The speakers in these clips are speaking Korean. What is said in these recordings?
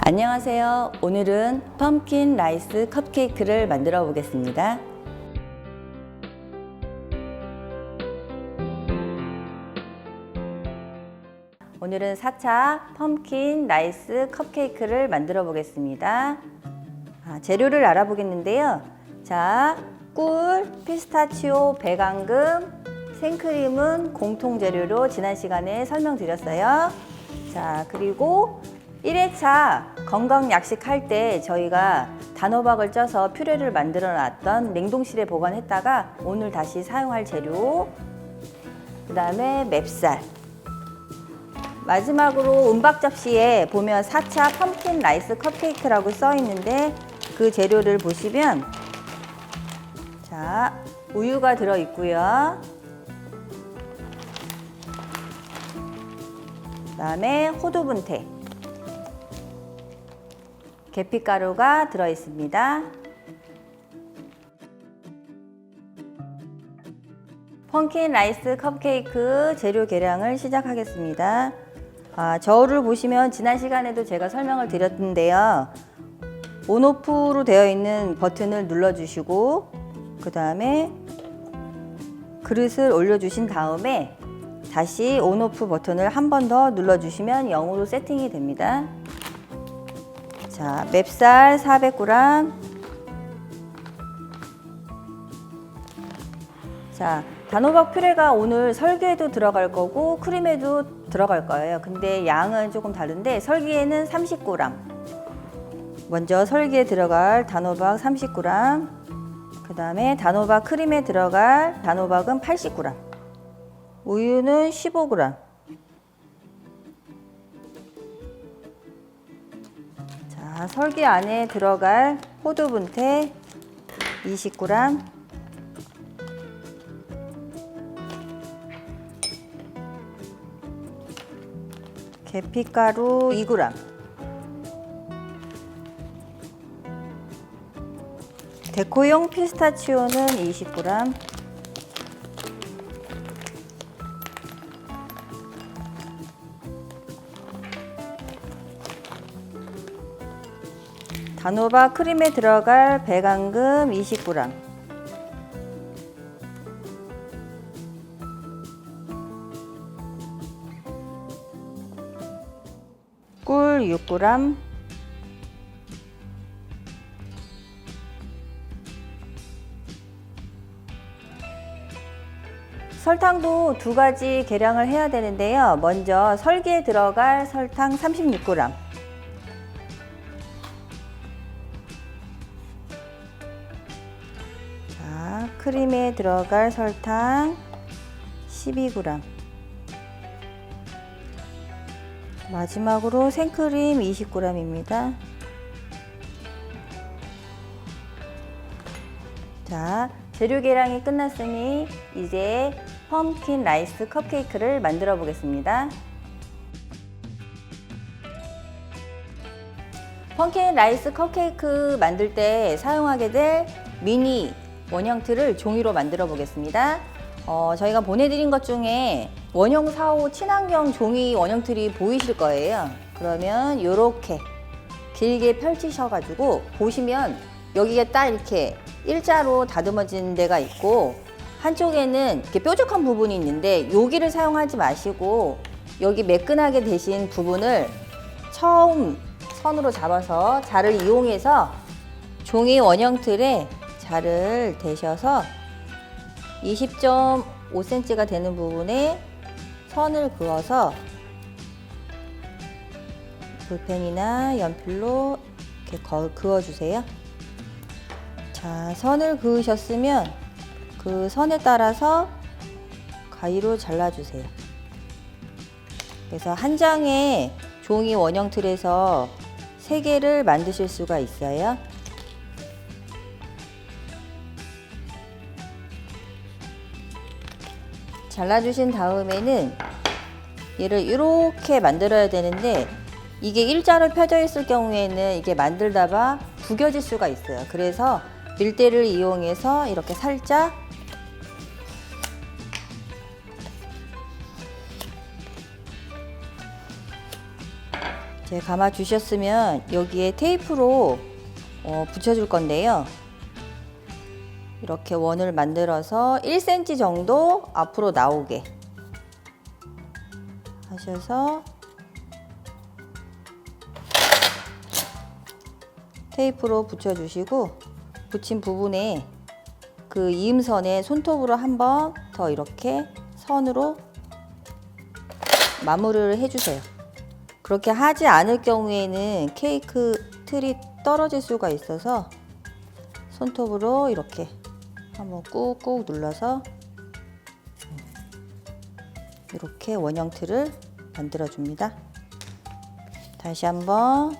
안녕하세요. 오늘은 펌킨 라이스 컵케이크를 만들어 보겠습니다. 오늘은 4차 펌킨 라이스 컵케이크를 만들어 보겠습니다. 재료를 알아보겠는데요. 자, 꿀, 피스타치오, 배당금, 생크림은 공통 재료로 지난 시간에 설명드렸어요. 자, 그리고 1회차 건강약식 할 때 저희가 단호박을 쪄서 퓨레를 만들어 놨던 냉동실에 보관했다가 오늘 다시 사용할 재료, 그 다음에 맵쌀, 마지막으로 은박 접시에 보면 4차 펌킨 라이스 컵케이크라고 써 있는데 그 재료를 보시면 자, 우유가 들어 있고요. 그 다음에 호두 분태, 계피가루가 들어 있습니다. 펌킨 라이스 컵케이크 재료 계량을 시작하겠습니다. 저울을 보시면 지난 시간에도 제가 설명을 드렸는데요. 온오프로 되어 있는 버튼을 눌러주시고 그 다음에 그릇을 올려주신 다음에 다시 온오프 버튼을 한 번 더 눌러주시면 0으로 세팅이 됩니다. 자, 맵쌀 400g. 자, 단호박 퓨레가 오늘 설기에도 들어갈 거고 크림에도 들어갈 거예요. 근데 양은 조금 다른데 설기에는 30g. 먼저 설기에 들어갈 단호박 30g. 그 다음에 단호박 크림에 들어갈 단호박은 80g. 우유는 15g. 자, 설기 안에 들어갈 호두 분태 20g. 계피가루 2g. 데코용 피스타치오는 20g. 단호박 크림에 들어갈 배당금 20g. 꿀 6g. 설탕도 두 가지 계량을 해야 되는데요. 먼저 설기에 들어갈 설탕 36g. 자, 크림에 들어갈 설탕 12g. 마지막으로 생크림 20g입니다. 자, 재료 계량이 끝났으니 이제 펌킨 라이스 컵케이크를 만들어 보겠습니다. 펌킨 라이스 컵케이크 만들 때 사용하게 될 미니 원형 틀을 종이로 만들어 보겠습니다. 저희가 보내드린 것 중에 원형 4호 친환경 종이 원형 틀이 보이실 거예요. 그러면 이렇게 길게 펼치셔가지고 보시면 여기가 딱 이렇게 일자로 다듬어진 데가 있고 한쪽에는 이렇게 뾰족한 부분이 있는데 여기를 사용하지 마시고 여기 매끈하게 되신 부분을 처음 선으로 잡아서 자를 이용해서 종이 원형 틀에 자를 대셔서 20.5cm가 되는 부분에 선을 그어서 볼펜이나 연필로 이렇게 그어주세요. 자, 선을 그으셨으면 그 선에 따라서 가위로 잘라주세요. 그래서 한 장의 종이 원형 틀에서 3개를 만드실 수가 있어요. 잘라주신 다음에는 얘를 이렇게 만들어야 되는데 이게 일자로 펴져 있을 경우에는 이게 만들다가 구겨질 수가 있어요. 그래서 밀대를 이용해서 이렇게 살짝 이제 감아 주셨으면 여기에 테이프로 붙여줄 건데요. 이렇게 원을 만들어서 1cm 정도 앞으로 나오게 하셔서 테이프로 붙여주시고, 붙인 부분에 그 이음선에 손톱으로 한번 더 이렇게 선으로 마무리를 해주세요. 그렇게 하지 않을 경우에는 케이크 틀이 떨어질 수가 있어서 손톱으로 이렇게 한번 꾹꾹 눌러서 이렇게 원형 틀을 만들어 줍니다. 다시 한번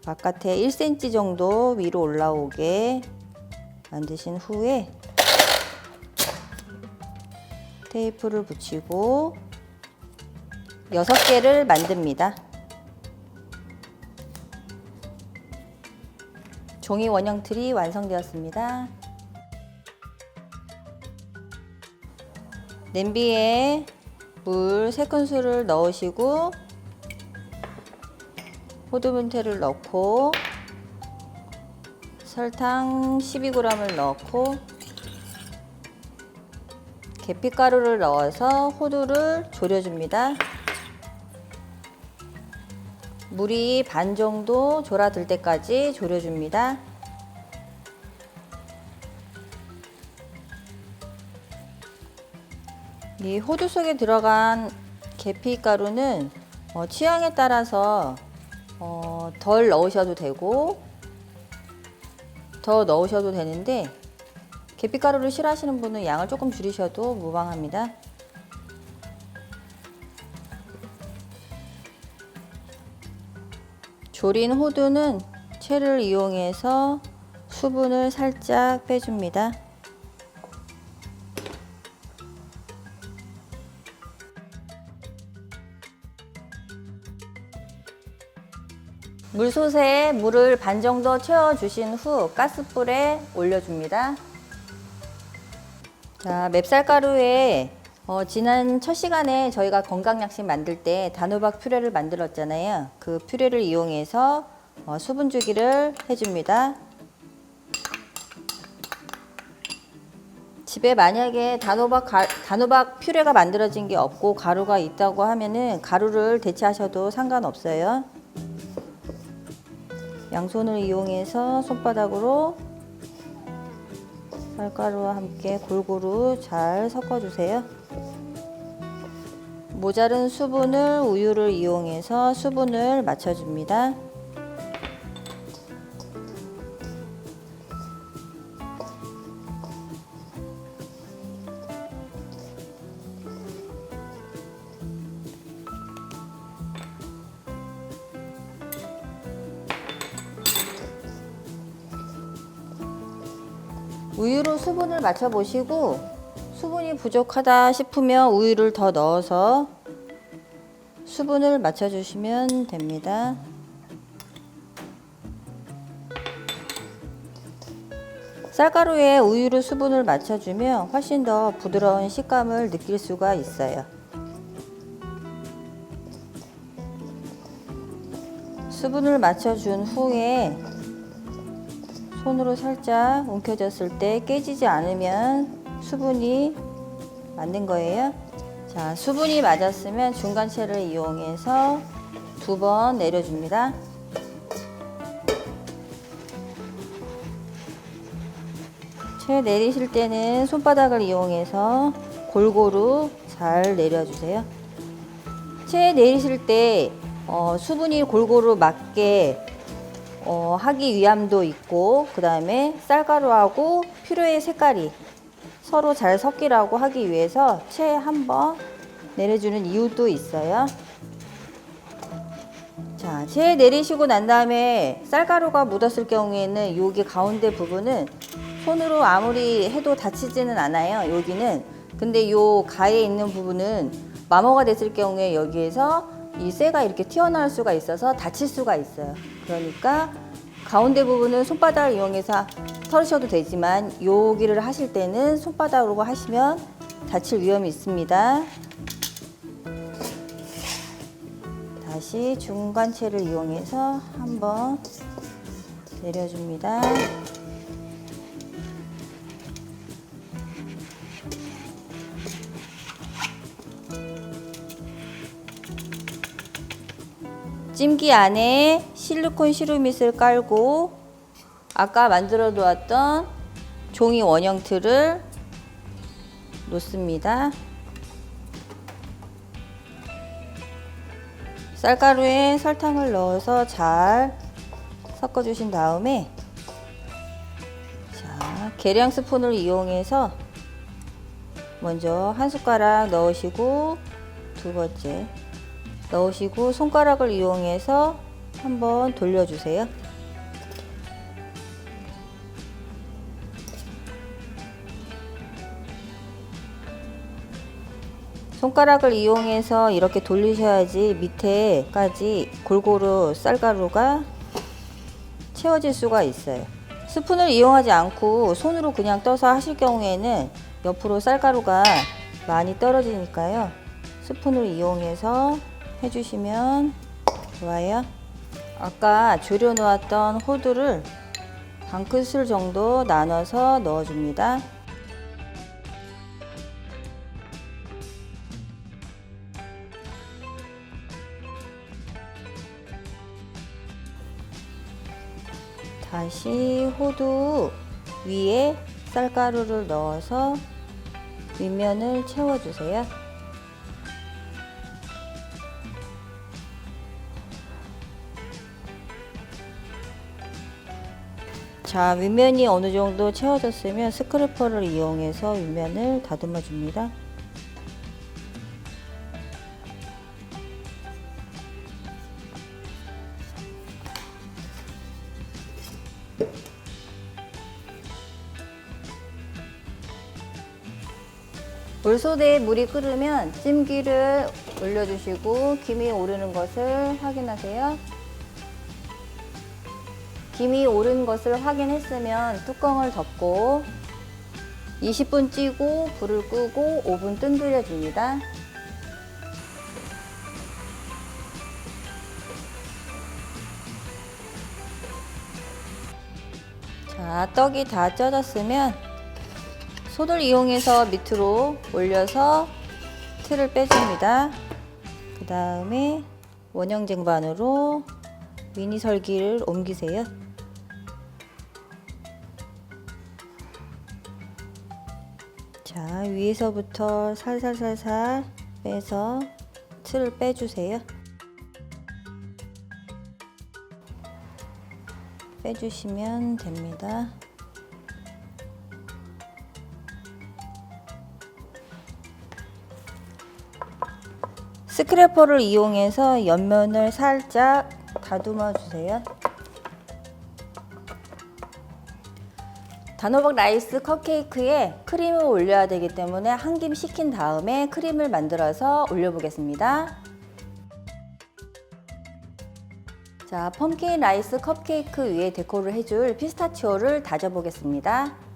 바깥에 1cm 정도 위로 올라오게 만드신 후에 테이프를 붙이고 6개를 만듭니다. 종이 원형 틀이 완성되었습니다. 냄비에 물 3큰술을 넣으시고 호두분태를 넣고 설탕 12g을 넣고 계피가루를 넣어서 호두를 졸여줍니다. 물이 반 정도 졸아들 때까지 졸여줍니다. 이 호두 속에 들어간 계피가루는 취향에 따라서 덜 넣으셔도 되고 더 넣으셔도 되는데, 계피가루를 싫어하시는 분은 양을 조금 줄이셔도 무방합니다. 졸인 호두는 채를 이용해서 수분을 살짝 빼줍니다. 물솥에 물을 반 정도 채워주신 후 가스불에 올려줍니다. 자, 맵쌀가루에 지난 첫 시간에 저희가 건강약식 만들 때 단호박 퓨레를 만들었잖아요. 그 퓨레를 이용해서 수분 주기를 해줍니다. 집에 만약에 단호박 퓨레가 만들어진 게 없고 가루가 있다고 하면은 가루를 대체하셔도 상관없어요. 양손을 이용해서 손바닥으로 쌀가루와 함께 골고루 잘 섞어주세요. 모자른 수분을 우유를 이용해서 수분을 맞춰줍니다. 우유로 수분을 맞춰 보시고 수분이 부족하다 싶으면 우유를 더 넣어서 수분을 맞춰 주시면 됩니다. 쌀가루에 우유로 수분을 맞춰주면 훨씬 더 부드러운 식감을 느낄 수가 있어요. 수분을 맞춰준 후에 손으로 살짝 움켜졌을 때 깨지지 않으면 수분이 맞는 거예요. 자, 수분이 맞았으면 중간채를 이용해서 2번 내려줍니다. 채 내리실 때는 손바닥을 이용해서 골고루 잘 내려주세요. 채 내리실 때 수분이 골고루 맞게 하기 위함도 있고, 그 다음에 쌀가루하고 퓨레의 색깔이 서로 잘 섞이라고 하기 위해서 채 한번 내려주는 이유도 있어요. 자, 채 내리시고 난 다음에 쌀가루가 묻었을 경우에는 여기 가운데 부분은 손으로 아무리 해도 다치지는 않아요. 여기는. 근데 요 가에 있는 부분은 마모가 됐을 경우에 여기에서 이 쇠가 이렇게 튀어나올 수가 있어서 다칠 수가 있어요. 그러니까 가운데 부분은 손바닥을 이용해서 털으셔도 되지만 여기를 하실 때는 손바닥으로 하시면 다칠 위험이 있습니다. 다시 중간체를 이용해서 한번 내려줍니다. 찜기 안에 실리콘 시루밋을 깔고 아까 만들어 두었던 종이 원형 틀을 놓습니다. 쌀가루에 설탕을 넣어서 잘 섞어 주신 다음에 자, 계량 스푼을 이용해서 먼저 한 숟가락 넣으시고 두 번째 넣으시고 손가락을 이용해서 한번 돌려주세요. 손가락을 이용해서 이렇게 돌리셔야지 밑에까지 골고루 쌀가루가 채워질 수가 있어요. 스푼을 이용하지 않고 손으로 그냥 떠서 하실 경우에는 옆으로 쌀가루가 많이 떨어지니까요. 스푼을 이용해서 해주시면 좋아요. 아까 졸여 놓았던 호두를 반 큰술 정도 나눠서 넣어줍니다. 다시 호두 위에 쌀가루를 넣어서 윗면을 채워주세요. 자, 윗면이 어느 정도 채워졌으면 스크래퍼를 이용해서 윗면을 다듬어 줍니다. 물소대에 물이 끓으면 찜기를 올려주시고 김이 오르는 것을 확인하세요. 김이 오른 것을 확인했으면 뚜껑을 덮고 20분 찌고 불을 끄고 5분 뜸들여 줍니다. 자, 떡이 다 쪄졌으면 손을 이용해서 밑으로 올려서 틀을 빼줍니다. 그 다음에 원형 쟁반으로 미니 설기를 옮기세요. 자, 위에서부터 살살살살 빼서 틀을 빼주세요. 빼주시면 됩니다. 스크래퍼를 이용해서 옆면을 살짝 다듬어 주세요. 단호박 라이스 컵케이크에 크림을 올려야 되기 때문에 한 김 식힌 다음에 크림을 만들어서 올려보겠습니다. 자, 펌킨 라이스 컵케이크 위에 데코를 해줄 피스타치오를 다져보겠습니다.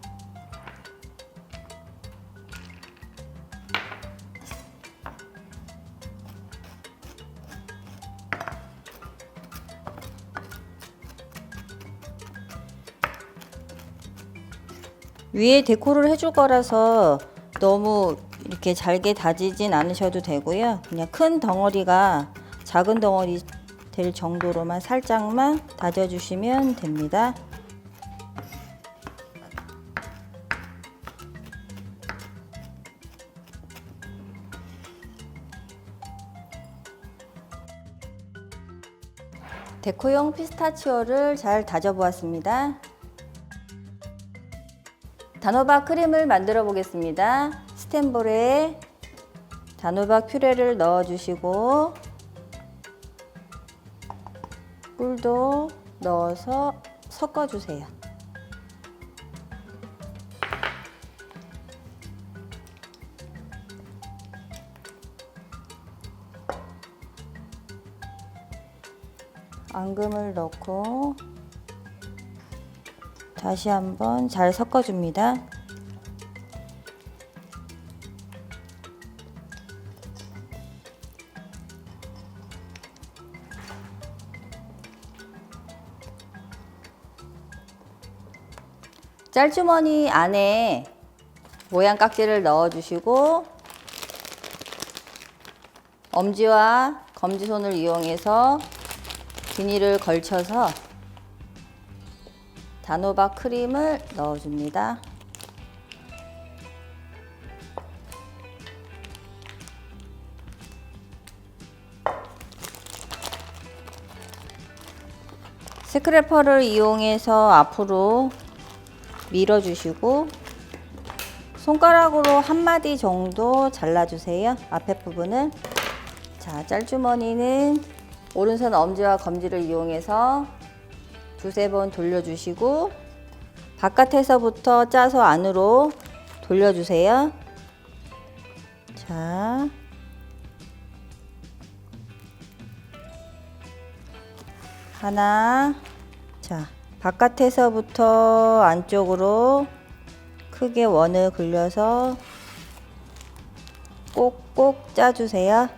위에 데코를 해줄 거라서 너무 이렇게 잘게 다지진 않으셔도 되고요. 그냥 큰 덩어리가 작은 덩어리 될 정도로만 살짝만 다져주시면 됩니다. 데코용 피스타치오를 잘 다져보았습니다. 단호박 크림을 만들어 보겠습니다. 스텐볼에 단호박 퓨레를 넣어주시고 꿀도 넣어서 섞어주세요. 앙금을 넣고 다시 한번 잘 섞어줍니다. 짤주머니 안에 모양 깍지를 넣어주시고 엄지와 검지손을 이용해서 비닐을 걸쳐서 단호박 크림을 넣어줍니다. 스크래퍼를 이용해서 앞으로 밀어주시고 손가락으로 한 마디 정도 잘라주세요. 앞에 부분을. 자, 짤주머니는 오른손 엄지와 검지를 이용해서 두세 번 돌려주시고 바깥에서부터 짜서 안으로 돌려주세요. 자, 하나. 자, 바깥에서부터 안쪽으로 크게 원을 그려서 꼭꼭 짜주세요.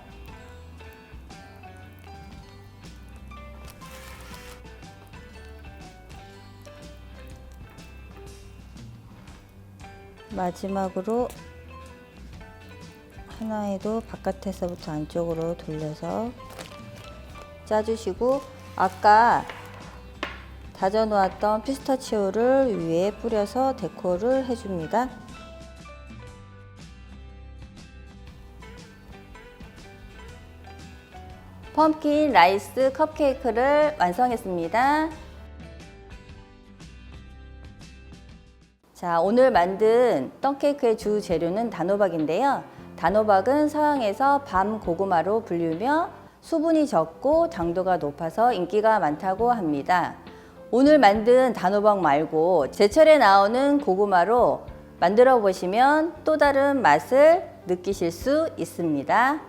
마지막으로 하나에도 바깥에서부터 안쪽으로 돌려서 짜주시고 아까 다져 놓았던 피스타치오를 위에 뿌려서 데코를 해줍니다. 펌킨 라이스 컵케이크를 완성했습니다. 자, 오늘 만든 떡케이크의 주 재료는 단호박인데요. 단호박은 서양에서 밤 고구마로 불리며 수분이 적고 당도가 높아서 인기가 많다고 합니다. 오늘 만든 단호박 말고 제철에 나오는 고구마로 만들어 보시면 또 다른 맛을 느끼실 수 있습니다.